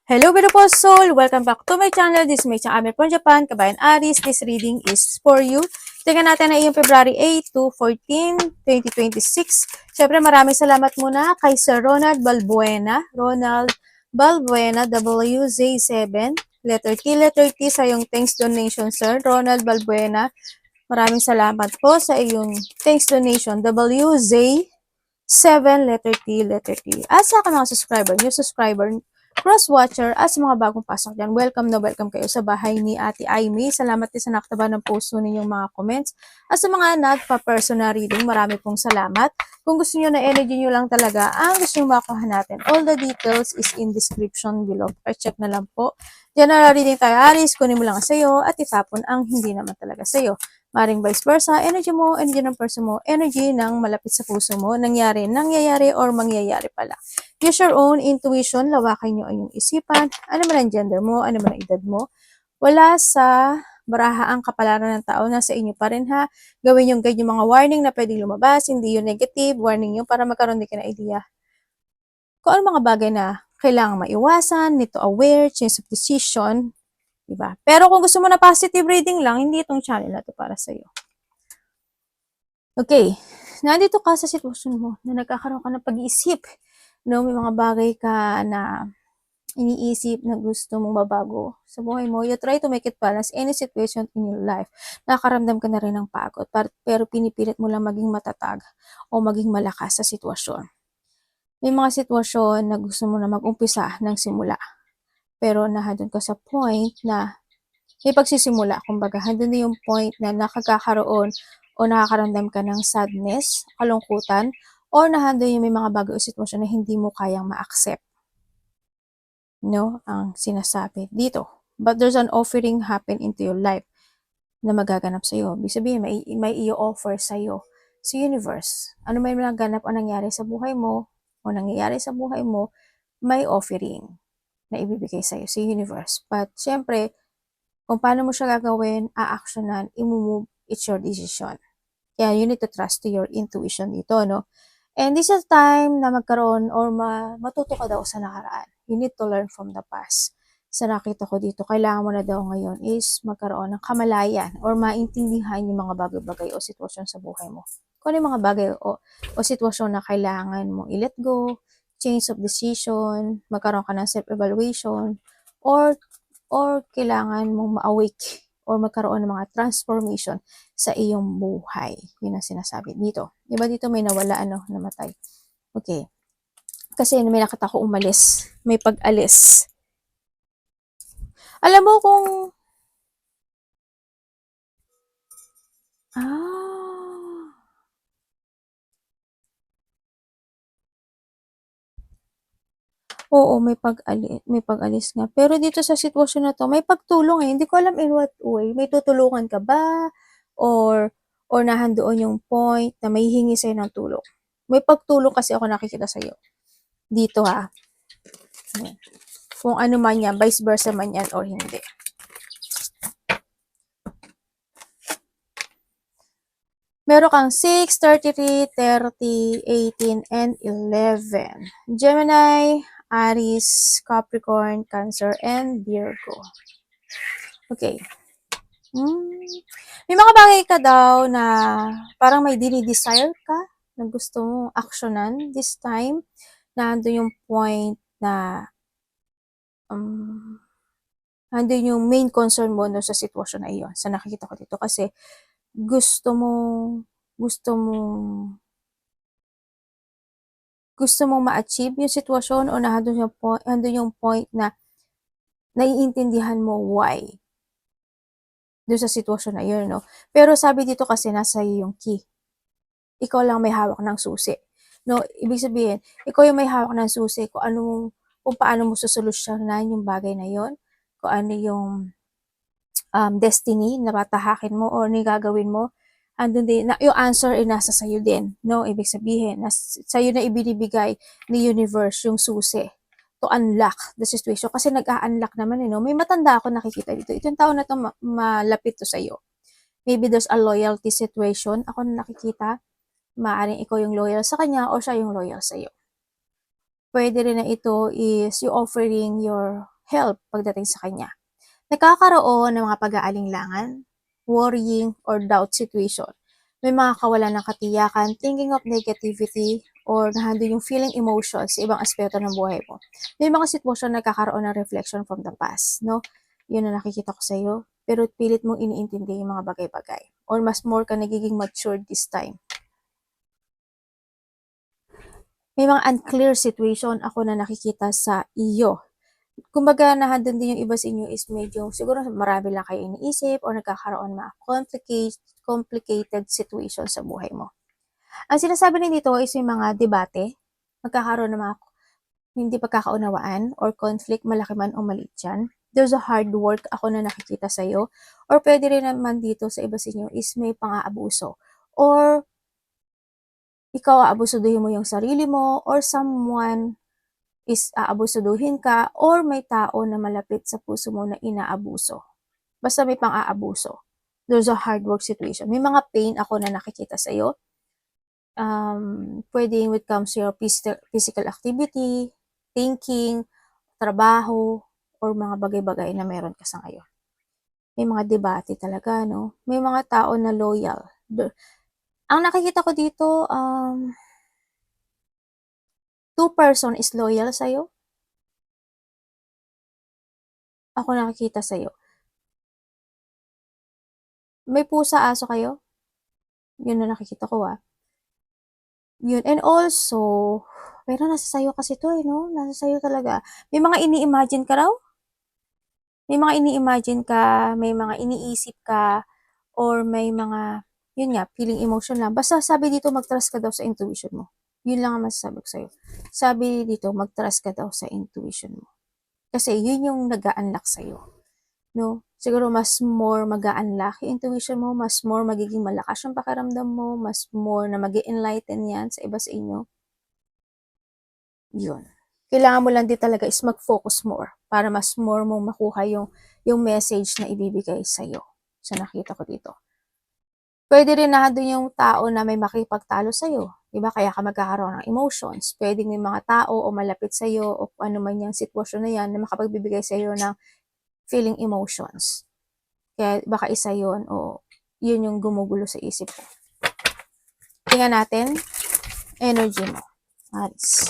Hello beautiful soul! Welcome back to my channel. This is my channel from Japan, Kabayan Aris. This reading is for you. Tingnan natin na iyong February 8 to 14, 2026. Siyempre maraming salamat muna kay Sir Ronald Balbuena. Ronald Balbuena, WZ7. Letter T sa iyong thanks donation, Sir Ronald Balbuena. Maraming salamat po sa iyong thanks donation, WZ7, letter T. At sa akin mga subscriber, new subscriber, cross-watcher at sa mga bagong pasok dyan, welcome na welcome kayo sa bahay ni Ate Aimee. Salamat din sa naktaba ng puso ninyong mga comments. At sa mga nagpa-personal reading, marami pong salamat. Kung gusto niyo na energy niyo lang talaga, ang gusto niyo makuha natin, all the details is in description below. I-check na lang po. General reading tayo, Aris, kunin mo lang sa'yo at itapon ang hindi naman talaga sa'yo. Maring vice versa, energy mo, energy ng person mo, energy ng malapit sa puso mo, nangyayari or mangyayari pala. Use your own intuition, lawakan nyo ang iyong isipan, ano man ang gender mo, ano man ang edad mo. Wala sa baraha ang kapalaran ng tao, nasa inyo pa rin ha. Gawin yung guide yung mga warning na pwedeng lumabas, hindi yung negative, warning yung para magkaroon din ka na idea. Kung ano mga bagay na kailangan maiwasan, need to aware, change of decision, diba? Pero kung gusto mo na positive reading lang, hindi itong channel na to para sa'yo. Okay, nandito ka sa sitwasyon mo na nagkakaroon ka ng pag-iisip. No, may mga bagay ka na iniisip na gusto mong mabago sa buhay mo. You try to make it balance any situation in your life. Nakakaramdam ka na rin ng pagod, pero pinipilit mo lang maging matatag o maging malakas sa sitwasyon. May mga sitwasyon na gusto mo na mag-umpisa ng simula. Pero nahadun ka sa point na may pagsisimula. Kumbaga, handun na yung point na nakakaroon o nakakaramdam ka ng sadness, kalungkutan, or nahandun yung may mga bago o sitwasyon na hindi mo kayang ma-accept. No? Ang sinasabi dito. But there's an offering happen into your life na magaganap sa'yo. Ibig sabihin, may i-offer sa'yo sa universe. Ano may naganap o nangyari sa buhay mo, o nangyayari sa buhay mo, may offering na ibibigay sa'yo sa universe. But, syempre, kung paano mo siya gagawin, a-actionan, i-move, it's your decision. Kaya you need to trust to your intuition dito, no? And this is time na magkaroon or matuto ka daw sa nakaraan. You need to learn from the past. Sa nakita ko dito, kailangan mo na daw ngayon is magkaroon ng kamalayan or maintindihan yung mga bagay-bagay o sitwasyon sa buhay mo. Kung ano yung mga bagay o sitwasyon na kailangan mong i-let go, change of decision, magkaroon ka ng self-evaluation, or kailangan mong ma-awake or magkaroon ng mga transformation sa iyong buhay. Yun ang sinasabi dito. Diba dito may nawala, namatay. Okay. Kasi may nakita ko umalis. May pag-alis. Alam mo kung oo, may pag-alis nga. Pero dito sa sitwasyon na to, may pagtulong eh. Hindi ko alam in what way. May tutulungan ka ba? Or nahandoon yung point na may hingi sa'yo ng tulong. May pagtulong kasi ako nakikita sa'yo. Dito ha. Kung ano man yan, vice versa man yan or hindi. Meron kang 6, 33, 30, 18, and 11. Gemini, Aries, Capricorn, Cancer, and Virgo. Okay. May mga bagay ka daw na parang may dinidesire ka na gusto mong aksyonan this time. Nandun yung point na nandun yung main concern mo no, sa sitwasyon na iyon. Sa nakikita ko dito kasi gusto mong ma-achieve yung sitwasyon o nandun yung point na naiintindihan mo why doon sa sitwasyon na yun, no? Pero sabi dito kasi nasa iyo yung key. Ikaw lang may hawak ng susi. No, ibig sabihin, ikaw yung may hawak ng susi kung paano mo susolusyonan yung bagay na yon, kung ano yung destiny na patahakin mo or gagawin mo. Andun din, yung answer ay nasa sayo din. No, ibig sabihin, sa'yo na ibinibigay ni universe yung susi to unlock the situation. Kasi nag-a-unlock naman, no? May matanda ako nakikita dito. Itong tao na to malapit to sa'yo. Maybe there's a loyalty situation. Ako na nakikita, maaaring ikaw yung loyal sa kanya o siya yung loyal sa'yo. Pwede rin na ito is you offering your help pagdating sa kanya. Nagkakaroon ng mga pag-aalinlangan, worrying, or doubt situation. May mga kawalan ng katiyakan, thinking of negativity, or nahando yung feeling emotions sa ibang aspeto ng buhay mo. May mga sitwasyon na nagkakaroon ng reflection from the past, no? Yun na nakikita ko sa iyo, pero pilit mong iniintindi yung mga bagay-bagay. Or mas more ka nagiging matured this time. May mga unclear situation ako na nakikita sa iyo. Kumbaga, nandun din yung iba sa inyo is medyo, siguro marami lang kayo iniisip o nagkakaroon mga complicated situation sa buhay mo. Ang sinasabi rin dito is yung mga debate, magkakaroon ng mga hindi pagkakaunawaan or conflict, malaki man o maliit yan. There's a hard work ako na nakikita sa'yo. Or pwede rin naman dito sa iba sa inyo is may pang-aabuso. Or ikaw aabusuduhin mo yung sarili mo or someone is aabusuduhin ka or may tao na malapit sa puso mo na inaabuso. Basta may pang-aabuso. There's a hard work situation. May mga pain ako na nakikita sa'yo. Pwedeng when it comes to your physical activity, thinking, trabaho, or mga bagay-bagay na meron ka sa ngayon. May mga debate talaga, no? May mga tao na loyal. Ang nakikita ko dito, 2 person is loyal sa'yo. Ako nakikita sa'yo. May pusa, aso kayo? Yun na nakikita ko, Yun. And also, pero nasa sayo kasi to, no? Nasa sayo talaga. May mga ini-imagine ka raw? May mga ini-imagine ka, may mga iniisip ka, or may mga, yun nga, feeling emotion lang. Basta sabi dito, mag-trust ka daw sa intuition mo. Yun lang ang masasabi ko sa'yo. Sabi dito, mag-trust ka daw sa intuition mo. Kasi yun yung nag-a-unlock sa'yo. No? Siguro mas more mag-a-unlock yung intuition mo, mas more magiging malakas yung pakiramdam mo, mas more na mag-enlighten yan sa iba sa inyo. Yun. Kailangan mo lang din talaga is mag-focus more para mas more mong makuha yung message na ibibigay sa'yo. So, nakita ko dito. Pwede rin na doon yung tao na may makipagtalo sa'yo. Diba? Kaya ka magkakaroon ng emotions. Pwede may mga tao o malapit sa'yo o ano man yung sitwasyon na yan na makapagbibigay sa'yo ng feeling emotions. Kaya baka isa yun o yun yung gumugulo sa isip mo. Tingnan natin. Energy mo. Aris.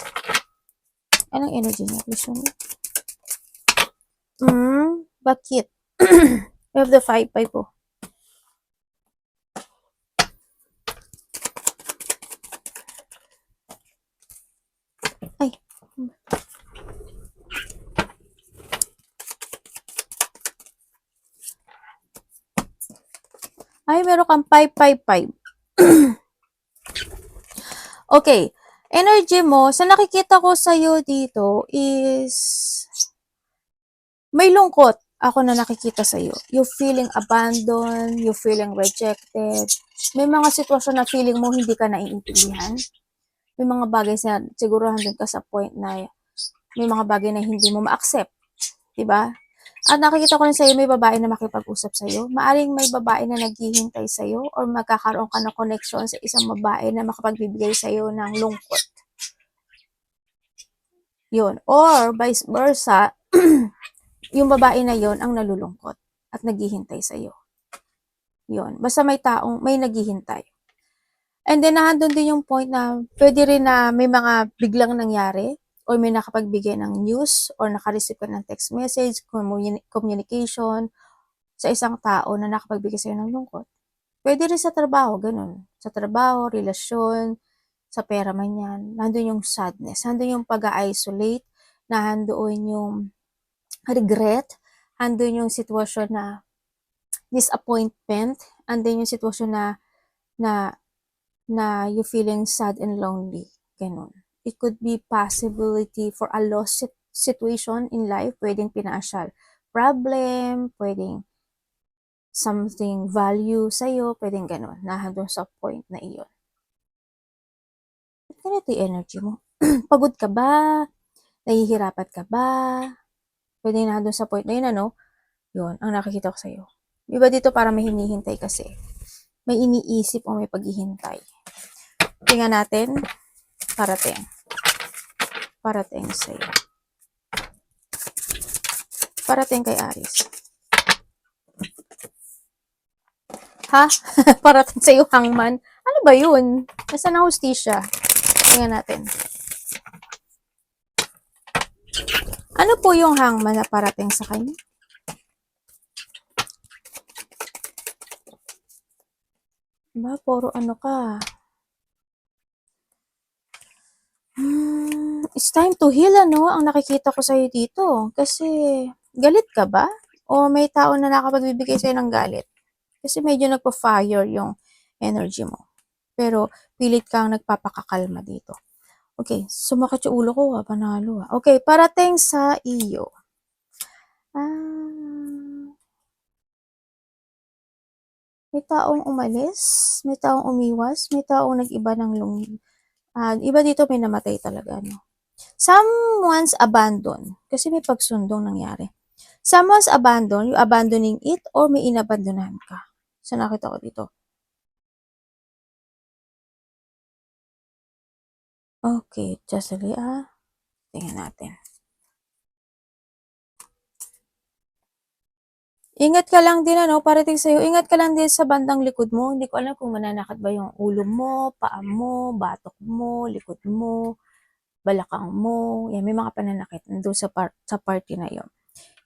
Anong energy niya? Please show me. Bakit? We have the 5-5 po. Ay. Ay, meron kang 5-5-5. Okay. Energy mo, sa nakikita ko sa'yo dito is may lungkot ako na nakikita sa'yo. You feeling abandoned, you feeling rejected. May mga sitwasyon na feeling mo hindi ka naiintindihan. May mga bagay na siguro hanggang ka sa point na may mga bagay na hindi mo ma-accept. Diba? At nakikita ko rin sa'yo, may babae na makipag-usap sa'yo. Maaring may babae na naghihintay sa'yo or magkakaroon ka ng connection sa isang babae na makapagbibigay sa'yo ng lungkot. Yun. Or vice versa, yung babae na yon ang nalulungkot at naghihintay sa'yo. Yun. Basta may taong, may naghihintay. And then, nandun din yung point na pwede rin na may mga biglang nangyari or may nakapagbigay ng news or nakareceive ka ng text message, communication sa isang tao na nakapagbigay sa'yo ng lungkot. Pwede rin sa trabaho, ganun. Sa trabaho, relasyon, sa pera man yan. Nandun yung sadness, nandun yung pag-isolate, nandun yung regret, nandun yung sitwasyon na disappointment, nandun yung sitwasyon na you feeling sad and lonely. Ganun. It could be possibility for a lost situation in life. Pwedeng financial problem, pwedeng something value sa'yo, pwedeng ganun. Nandun sa point na iyon. At ganito yung energy mo. Pagod ka ba? Nahihirapan ka ba? Pwedeng nandun sa point na yun, ano? Yun, ang nakikita ko sa'yo. Iba dito para may hinihintay kasi. May iniisip o may paghihintay. Tingnan natin. Parating sa'yo. parating kay Aries? Ha? Parating sa'yo hangman? Ano ba yun? Nasaan ang hustisya? Tingnan natin. Ano po yung hangman na parating sa kanya? Ba, puro ano ka. It's time to heal, ano? Ang nakikita ko sa'yo dito. Kasi, galit ka ba? O may tao na nakapagbibigay sa'yo ng galit? Kasi medyo nagpa-fire yung energy mo. Pero, pilit kang nagpapakakalma dito. Okay, sumakit yung ulo ko, panalo. Okay, parating sa iyo. May taong umalis, may taong umiwas, may taong nag-iba ng iba dito may namatay talaga, no? Someone's abandoned. Kasi may pagsundong nangyari. Someone's abandoned, you abandoning it, or may inabandonan ka. So, nakita ko dito. Okay, just a little, tingnan natin. Ingat ka lang din, ano, parating sa'yo, ingat ka lang din sa bandang likod mo. Hindi ko alam kung mananakit ba yung ulo mo, paa mo, batok mo, likod mo, balakang mo. Yan, may mga pananakit nandun sa party na yon.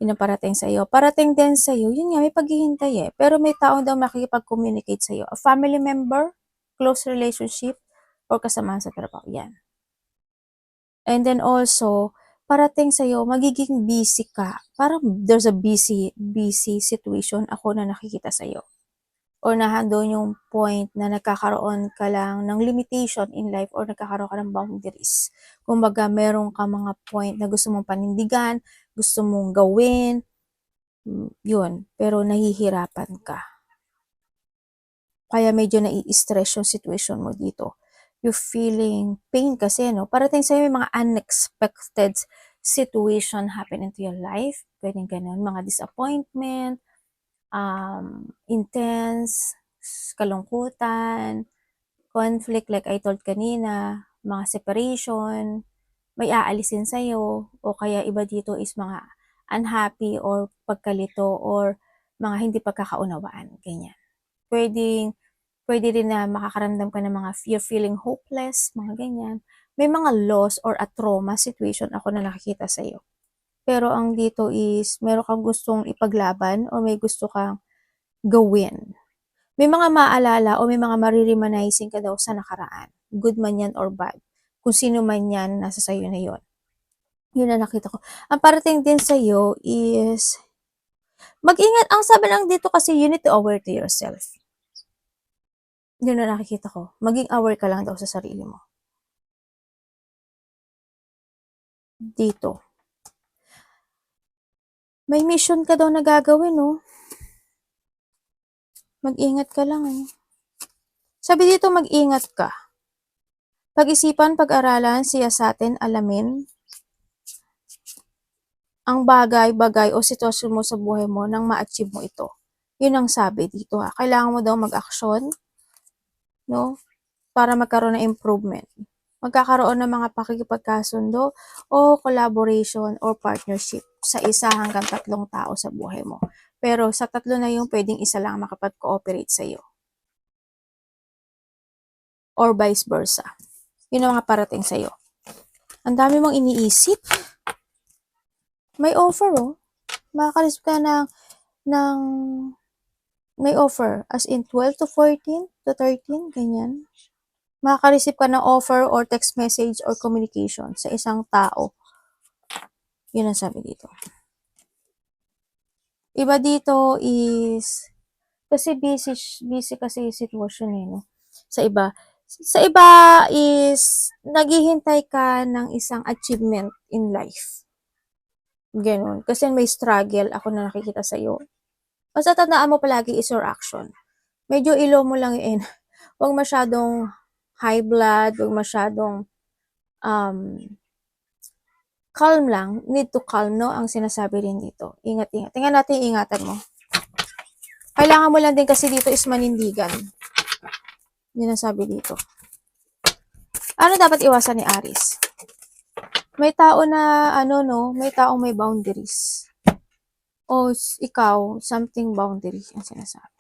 Yun ang parating sa'yo. Parating din sa'yo, yun nga, may paghihintay eh. Pero may taong daw makikipag-communicate sa'yo. A family member, close relationship, or kasamahan sa trabaho. Yan. And then also, parating sa'yo, magiging busy ka. Parang there's a busy situation ako na nakikita sa'yo. Or nahandon yung point na nagkakaroon ka lang ng limitation in life or nagkakaroon ka ng boundaries. Kumbaga, meron ka mga point na gusto mong panindigan, gusto mong gawin, yun, pero nahihirapan ka. Kaya medyo nai-stress yung situation mo dito. You're feeling pain kasi, no? Parating sa'yo may mga unexpected situation happen into your life. Pwedeng ganun, mga disappointment, intense, kalungkutan, conflict like I told kanina, mga separation, may aalisin sa'yo, o kaya iba dito is mga unhappy or pagkalito or mga hindi pagkakaunawaan, ganyan. Pwede rin na makakaramdam ka ng mga you're feeling hopeless, mga ganyan. May mga loss or a trauma situation ako na nakikita sa'yo. Pero ang dito is, meron kang gustong ipaglaban o may gusto kang gawin. May mga maalala o may mga marireminizing ka daw sa nakaraan. Good man yan or bad. Kung sino man yan, nasa sayo na yon. Yun na nakita ko. Ang parating din sa'yo is, mag-ingat. Ang sabi lang dito kasi, you need to aware to yourself. Yun na nakikita ko. Maging aware ka lang daw sa sarili mo. Dito. May mission ka daw na gagawin, no? Mag-ingat ka lang, eh. Sabi dito, mag-ingat ka. Pag-isipan, pag-aralan, siyasatin, alamin ang bagay-bagay o sitwasyon mo sa buhay mo nang ma-achieve mo ito. Yun ang sabi dito, ha. Kailangan mo daw mag-action, no? Para magkaroon ng improvement. Magkakaroon ng mga pakikipagkasundo o collaboration or partnership sa isa hanggang 3 tao sa buhay mo. Pero sa 3 na yung pwedeng isa lang makapag-cooperate sa iyo. Or vice versa. Yun ang mga parating sa iyo. Ang dami mong iniisip. May offer, oh. Makakarisip ka ng may offer. As in 12 to 14 to 13, ganyan. Makaka-receive ka ng offer or text message or communication sa isang tao. Yun ang sabi dito. Iba dito is, kasi busy kasi yung sitwasyon eh, no? Sa iba is, naghihintay ka ng isang achievement in life. Ganun. Kasi may struggle ako na nakikita sa'yo. Basta tandaan mo palagi is your action. Medyo ilo mo lang yun. Huwag masyadong high blood, huwag masyadong calm lang. Need to calm, no? Ang sinasabi rin dito. Ingat-ingat. Tingnan natin yung ingatan mo. Kailangan mo lang din kasi dito is manindigan. Yun ang sabi dito. Ano dapat iwasan ni Aries? May tao na, may taong may boundaries. O ikaw, something boundary ang sinasabi.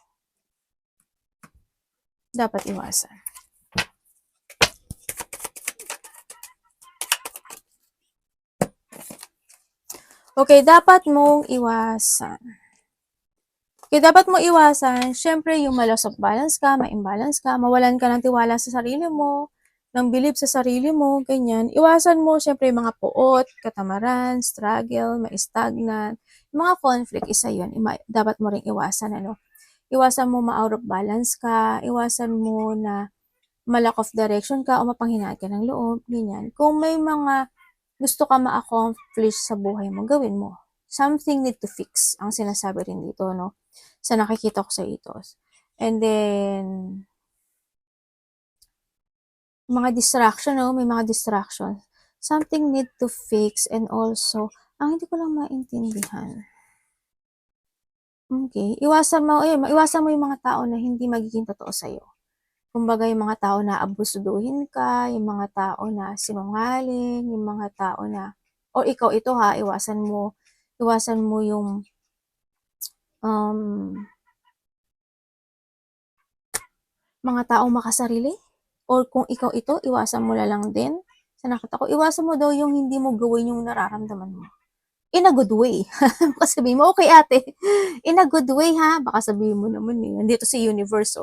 Dapat iwasan. Okay, dapat mong iwasan. Okay, dapat mo iwasan, syempre yung ma-loss of balance ka, ma-imbalance ka, mawalan ka ng tiwala sa sarili mo, ng belief sa sarili mo, ganyan. Iwasan mo syempre yung mga puot, katamaran, struggle, ma-stagnant, mga conflict, isa yun. Dapat mo ring iwasan, ano. Iwasan mo ma-out of balance ka, iwasan mo na ma-lack of direction ka o mapanghinaan ka ng loob, ganyan. Kung may mga gusto ka ma-accomplish sa buhay mo, gawin mo. Something need to fix, ang sinasabi rin dito, no? Sa nakikita ko sa itos. And then, mga distraction, no? May mga distraction. Something need to fix and also, hindi ko lang maintindihan. Okay. Iwasan mo yung mga tao na hindi magiging totoo sa'yo. Kumbaga, yung mga tao na abusuduhin ka, yung mga tao na sinungaling, yung mga tao na, o ikaw ito iwasan mo yung, mga taong makasarili, or kung ikaw ito, iwasan mo na lang din. Sa nakita ko, iwasan mo daw yung hindi mo gawin yung nararamdaman mo. In a good way. Baka sabihin mo, okay ate, in a good way ha, baka sabihin mo naman nandito si universe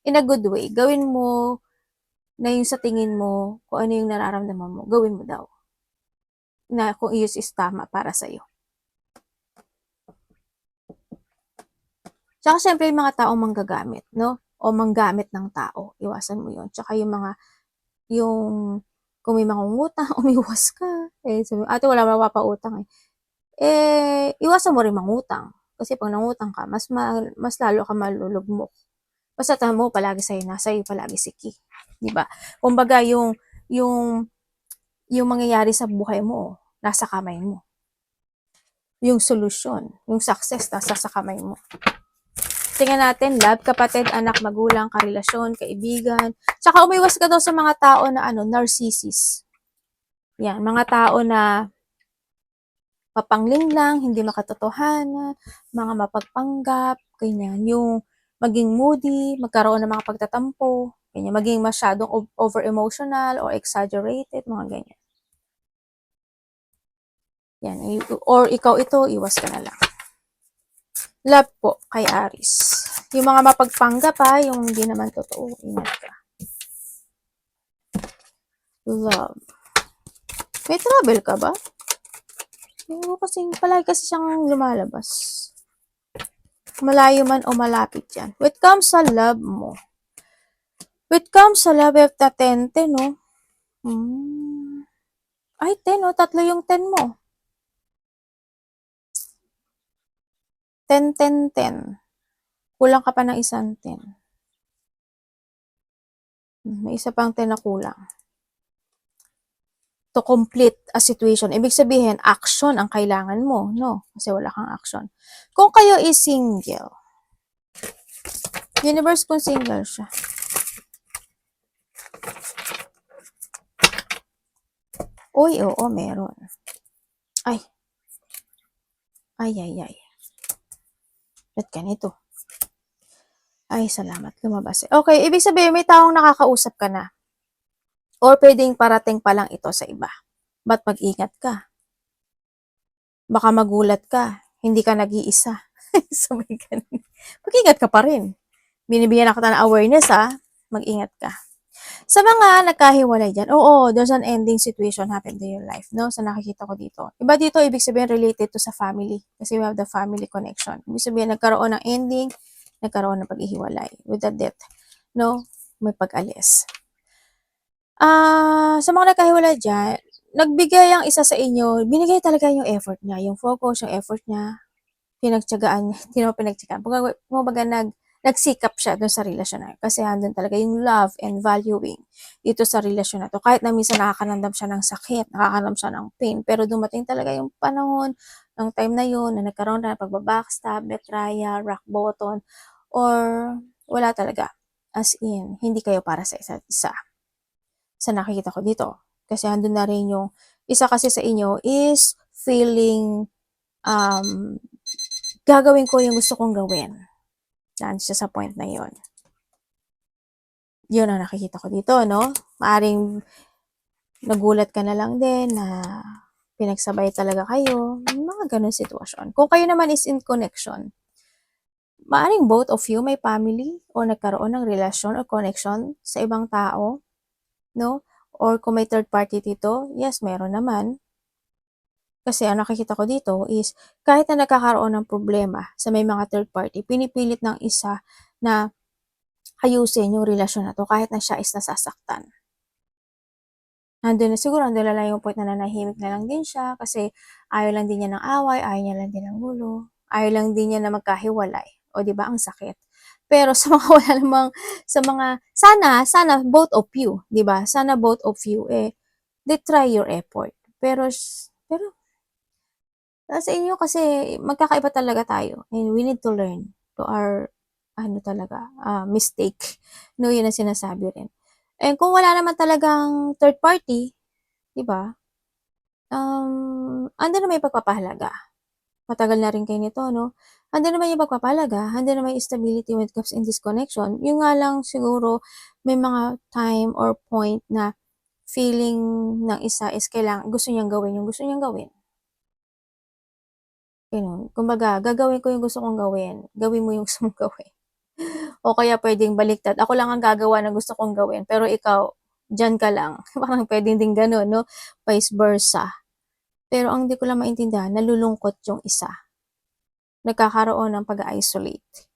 In a good way, gawin mo na yung sa tingin mo, kung ano yung nararamdaman mo, gawin mo daw. Na kung iyos is tama para sa'yo. Tsaka syempre yung mga taong manggagamit, no? O manggamit ng tao, iwasan mo yun. Tsaka yung kung may mangungutang, umiwas ka. Sabi, ate wala mapapautang iwasan mo rin mangutang. Kasi pag nangutang ka, mas lalo ka malulugmok. Basta tama mo palagi nasa iyo palagi si Ki. Di ba? Kumbaga yung mangyayari sa buhay mo, nasa kamay mo. Yung solusyon, yung success, nasa sa kamay mo. Tingnan natin, love, kapatid, anak, magulang, karelasyon, kaibigan. Tsaka umiwas ka daw sa mga tao na narcissist. Yan, mga tao na mapangling lang, hindi makatotohanan, mga mapagpanggap, ganyan. Yung maging moody, magkaroon ng mga pagtatampo, ganyan. Maging masyadong over-emotional or exaggerated, mga ganyan. Yan. Or ikaw ito, iwas ka na lang. Love po kay Aries. Yung mga mapagpanggap yung hindi naman totoo, ingat ka. Love. May trouble ka ba? Palagi kasi siyang lumalabas. Malayo man o malapit yan. When it comes sa love mo, when it comes sa love, we have the 10, no? Ay, 10, no? Tatlo yung 10 mo. 10, 10, 10. Kulang ka pa ng isang 10. May isa pang 10 na kulang. To complete a situation. Ibig sabihin, action ang kailangan mo, no? Kasi wala kang action. Kung kayo is single, universe kung single siya. Uy, oo, meron. Ay. Ba't ganito? Ay, salamat. Lumabas. Okay, ibig sabihin, may taong nakakausap ka na. Or pwedeng parating pa lang ito sa iba. Ba't mag-ingat ka? Baka magulat ka. Hindi ka nag-iisa. So, mag-ingat ka pa rin. Binibigyan ako ng awareness, mag-ingat ka. Sa mga nagkahiwalay dyan, there's an ending situation happened in your life, no? Sa nakikita ko dito. Iba dito, ibig sabihin related to sa family. Kasi we have the family connection. Ibig sabihin, nagkaroon ng ending, nagkaroon ng paghihiwalay with the death, no? May pag-alis. Sa mga nagkahiwalay dyan, nagbigay ang isa sa inyo, binigay talaga yung effort niya, yung focus, yung effort niya, pinagtiyagaan niya, hindi naman pinagtiyagaan. Kumbaga nagsikap siya dun sa relasyon na yun. Kasi andun talaga yung love and valuing dito sa relasyon na to. Kahit na minsan nakakaramdam siya ng sakit, nakakaramdam siya ng pain, pero dumating talaga yung panahon, ng time na yun, na nagkaroon na ng pagbabackstab, betrayal, rock bottom, or wala talaga. As in, hindi kayo para sa isa't isa. Sa nakikita ko dito. Kasi andun na rin yung, isa kasi sa inyo is feeling, gagawin ko yung gusto kong gawin. Daan siya sa point na yon. Yun ang nakikita ko dito, no? Maaring nagulat ka na lang din na pinagsabay talaga kayo. Mga ganun sitwasyon. Kung kayo naman is in connection, maaring both of you may family o nagkaroon ng relasyon o connection sa ibang tao, no? Or kung may third party dito, yes, meron naman. Kasi ang nakikita ko dito is kahit na nagkakaroon ng problema sa may mga third party, pinipilit ng isa na ayusin yung relasyon na to kahit na siya is nasasaktan. Siguro nandun na lang yung point na nanahimik na lang din siya kasi ayaw lang din niya ng away, ayaw niya lang din ng gulo, ayaw lang din niya na magkahiwalay. O di ba ang sakit. Pero sa mga wala namang, sa mga, sana both of you, di ba? Sana both of you, they try your effort. Pero sa inyo kasi magkakaiba talaga tayo and we need to learn to our mistake. No, yun ang sinasabi rin. And kung wala naman talagang third party, 'di ba? Andun naman yung pagpapahalaga. Matagal na rin kayo nito, no? Andun naman yung pagpapahalaga, andun naman yung stability when it comes in this connection. Yung nga lang siguro may mga time or point na feeling ng isa is kailangan gusto niyang gawin yung gusto niyang gawin. Ganun. Kumbaga, gagawin ko yung gusto kong gawin, gawin mo yung gusto mong gawin. O kaya pwedeng baliktad, ako lang ang gagawa ng gusto kong gawin, pero ikaw, dyan ka lang. Parang pwedeng din ganun, no? Vice versa. Pero ang di ko lang maintindihan, nalulungkot yung isa. Nagkakaroon ng pag-isolate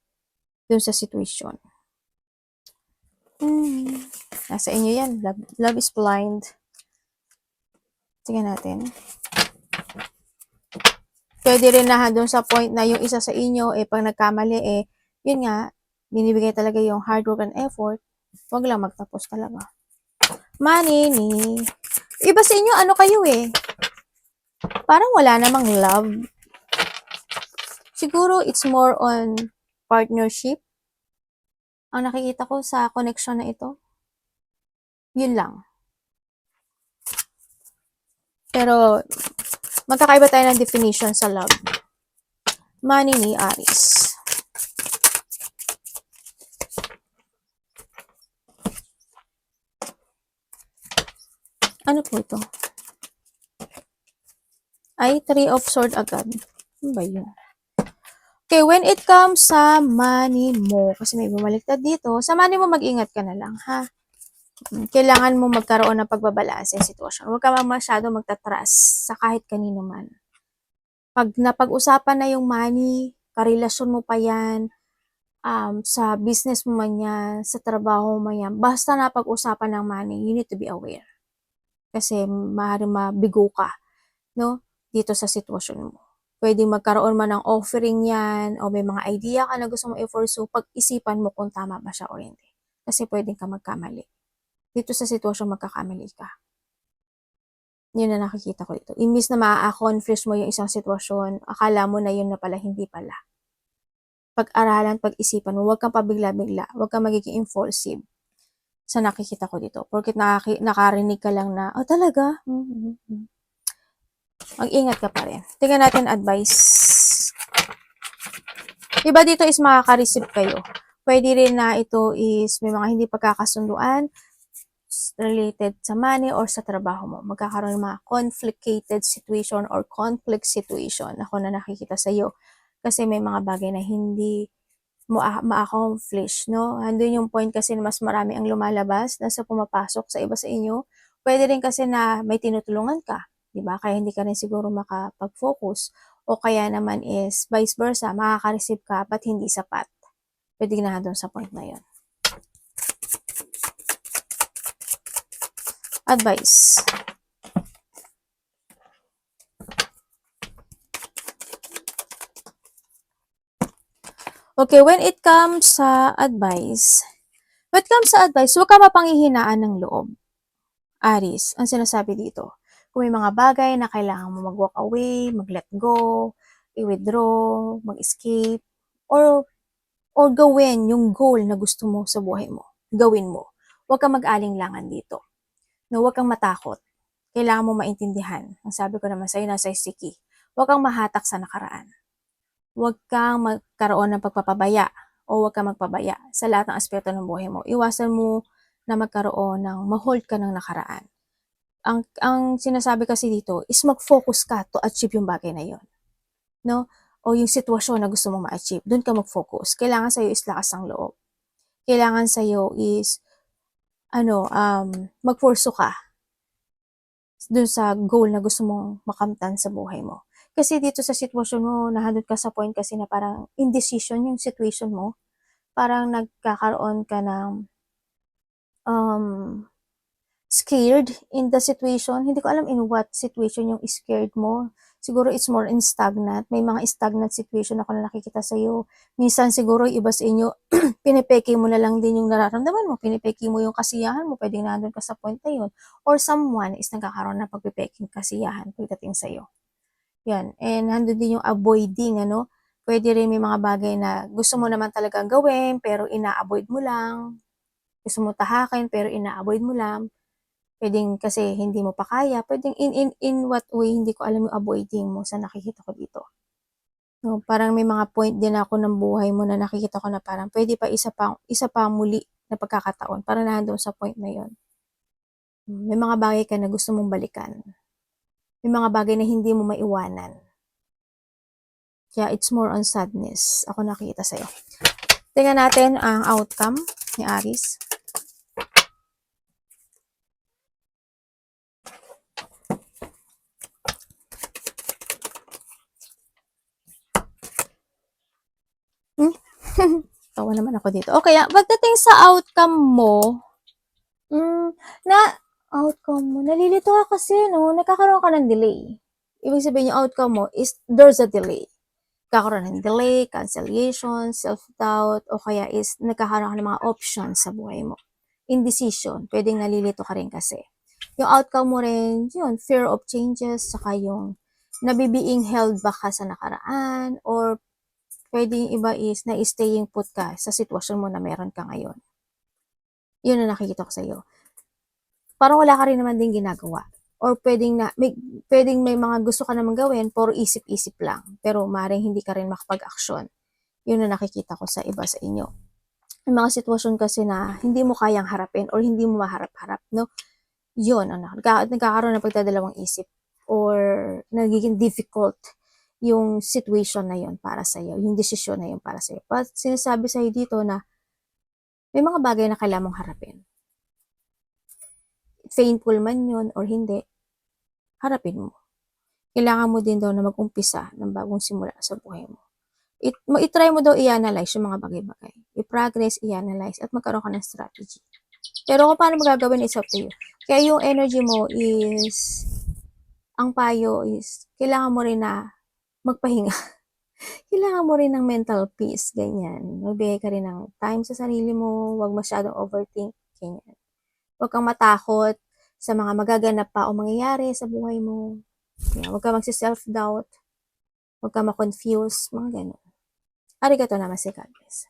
dun sa situation. Nasa inyo yan. Love is blind. Tingnan natin. Pwede rin na doon sa point na yung isa sa inyo, pag nagkamali, yun nga, binibigay talaga yung hard work and effort, wag lang magtapos talaga. Manini. Iba sa inyo, ano kayo parang wala namang love. Siguro, it's more on partnership. Ang nakikita ko sa connection na ito. Yun lang. Pero, magkakaiba tayo ng definition sa love. Manini, Aries. Ano po ito? Ay, 3 of Swords agad. Ano ba yun? Okay, when it comes sa money mo, kasi may bumaliktad dito, sa money mo mag-ingat ka na lang, ha? Kailangan mo magkaroon ng pagbabalanse sa sitwasyon. Huwag ka masyado magtatras sa kahit kanino man. Pag napag-usapan na yung money, karelasyon mo pa yan, sa business mo man yan, sa trabaho mo yan, basta napag-usapan ng money, you need to be aware. Kasi maaaring mabigo ka, no? Dito sa sitwasyon mo. Pwede magkaroon man ng offering yan, o may mga idea ka na gusto mong i-pursue, pag-isipan mo kung tama ba siya o hindi. Kasi pwedeng ka magkamali. Dito sa sitwasyon, magkakamali ka. Yun na nakikita ko dito. Imbis na maa-confuse mo yung isang sitwasyon, akala mo na yun na pala, hindi pala. Pag-aralan, pag-isipan mo, huwag kang pabigla-bigla, huwag kang magiging impulsive sa nakikita ko dito. Porket nakarinig ka lang na, oh talaga? Mag-ingat ka pa rin. Tingnan natin advice. Iba dito is makaka-receive kayo. Pwede rin na ito is may mga hindi pagkakasunduan related sa money or sa trabaho mo. Magkakaroon ng mga conflicted situation or conflict situation ako na nakikita sa iyo. Kasi may mga bagay na hindi mo ma-accomplish, no? Andun yung point kasi na mas marami ang lumalabas na sa pumapasok sa iba sa inyo. Pwede rin kasi na may tinutulungan ka. Diba? Kaya hindi ka rin siguro makapag-focus. O kaya naman is vice versa, makaka-receive ka but hindi sapat. Pwede na doon sa point na yun. Advice. Okay, when it comes sa advice, huwag ka mapanghihinaan ng loob. Aries, ang sinasabi dito. Kung may mga bagay na kailangan mo mag-walk away, mag-let go, i-withdraw, mag-escape, or gawin yung goal na gusto mo sa buhay mo. Gawin mo. Huwag kang mag-alinlangan dito. No, huwag kang matakot. Kailangan mo maintindihan. Ang sabi ko naman sa'yo, nasa isiki. Huwag kang mahatak sa nakaraan. huwag kang magkaroon ng pagpapabaya o huwag kang magpabaya sa lahat ng aspeto ng buhay mo. Iwasan mo na magkaroon ng ma-hold ka ng nakaraan. Ang sinasabi kasi dito is mag-focus ka to achieve yung bagay na yun. No? O yung sitwasyon na gusto mong ma-achieve, doon ka mag-focus. Kailangan sa'yo is lakas ng loob. Kailangan sa'yo is, magpurso ka dun sa goal na gusto mong makamtan sa buhay mo. Kasi dito sa sitwasyon mo, nahadot ka sa point kasi na parang indecision yung situation mo. Parang nagkakaroon ka ng scared in the situation. Hindi ko alam in what situation yung scared mo. Siguro it's more in stagnant. May mga stagnant situation ako na nakikita sa'yo. Minsan siguro iba sa inyo, pinipeke mo na lang din yung nararamdaman mo. Pinipeke mo yung kasiyahan mo. Pwedeng nandun ka sa point na yun. Or someone is nagkakaroon ng pagpipeking kasiyahan pagdating sa'yo. Yan. And nandun din yung avoiding, Pwede rin may mga bagay na gusto mo naman talagang gawin, pero ina-avoid mo lang. Gusto mo tahakin, pero ina-avoid mo lang. Pwedeng kasi hindi mo pa kaya. Pwedeng in what way, hindi ko alam yung avoiding mo sa nakikita ko dito. No, parang may mga point din ako ng buhay mo na nakikita ko na parang pwede pa isa pa muli na pagkakataon para nandoon sa point na yon. May mga bagay ka na gusto mong balikan. May mga bagay na hindi mo maiwanan. Kaya it's more on sadness. Ako nakikita sa'yo. Tingnan natin ang outcome ni Aries. Tawa naman ako dito. Okay, pagdating sa outcome mo, nalilito ka kasi, nagkakaroon ka ng delay. Ibig sabihin yung outcome mo is there's a delay. Kakaroon ng delay, cancellation, self-doubt, o kaya is nagkakaroon ka ng mga options sa buhay mo. Indecision, pwedeng nalilito ka rin kasi. Yung outcome mo rin, yun, fear of changes, saka yung nabibeing held back ka sa nakaraan, or pwedeng iba is na-staying put ka sa sitwasyon mo na meron ka ngayon. Yun na nakikita ko sa'yo. Parang wala ka rin naman din ginagawa. Or pwedeng may mga gusto ka naman gawin, puro isip-isip lang. Pero maring hindi ka rin makapag-aksyon. Yun na nakikita ko sa iba sa inyo. May mga sitwasyon kasi na hindi mo kayang harapin or hindi mo maharap-harap, no? Yun, nagkakaroon ng pagdadalawang isip or nagiging difficult yung situation na yun para sa'yo, yung desisyon na yun para sa'yo. But sinasabi sa'yo dito na may mga bagay na kailangan mong harapin. Painful man yun or hindi, harapin mo. Kailangan mo din daw na mag-umpisa ng bagong simula sa buhay mo. I-try mo daw i-analyze yung mga bagay-bagay. I-progress, i-analyze, at magkaroon ka ng strategy. Pero kung paano magagawin, it's up to you. Kaya yung energy mo is, ang payo is, kailangan mo rin na magpahinga. Kailangan mo rin ng mental peace, ganyan. Magbigay ka rin ng time sa sarili mo, huwag masyadong overthink, ganyan. Huwag kang matakot sa mga magaganap pa o mangyayari sa buhay mo. Huwag kang magsi-self-doubt. Huwag kang ma-confuse. Mga ganun. Arigato namaste, God bless.